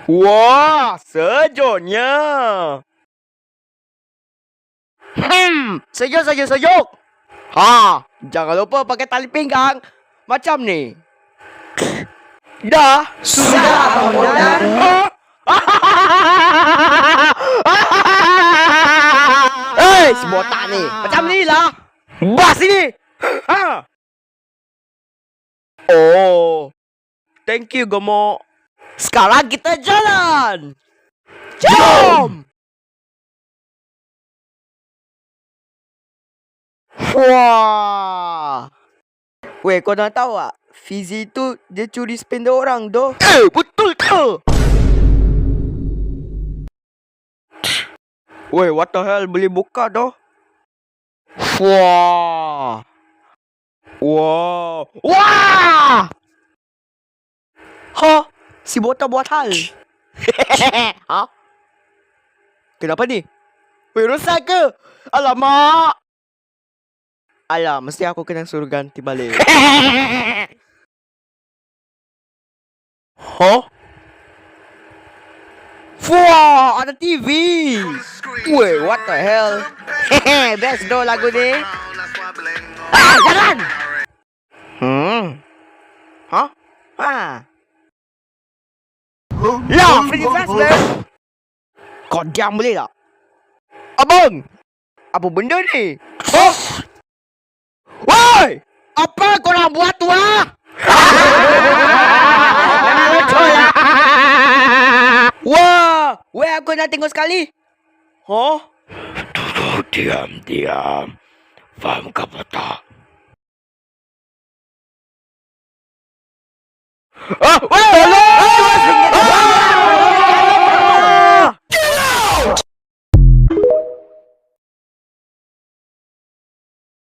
Wah, sejuknya. Sejuk. Ha, jangan lupa pakai tali pinggang. Macam ni. Dah. Sudah, Komandan. Si botak ni. Macam ni lah. Bas sini. Ha. Oh. Thank you, Gemuk. Sekarang kita jalan. Jom. Wah. Weh, kau dah tahu tak? Fizi tu dia curi spender orang doh. Betul ke? Weh, what the hell? Boleh buka doh. Wah. Ha? Si botak buat hal. Ha? Kenapa ni? Weh, rosak ke? Alamak. Alah, mesti aku kena suruh ganti balik. Huh? Wah, ada TV. Weh, what the hell? Best doh lagu ni. Jangan! Hah? Lah, Freddy Fazbear. Kau diam boleh tak? Abang! Apa benda ni? Oh! Woi! Apa korang buat tu ah? Wah! Weh, aku nak tengok sekali. Oh? Diam. Faham ke apa tak? Weh!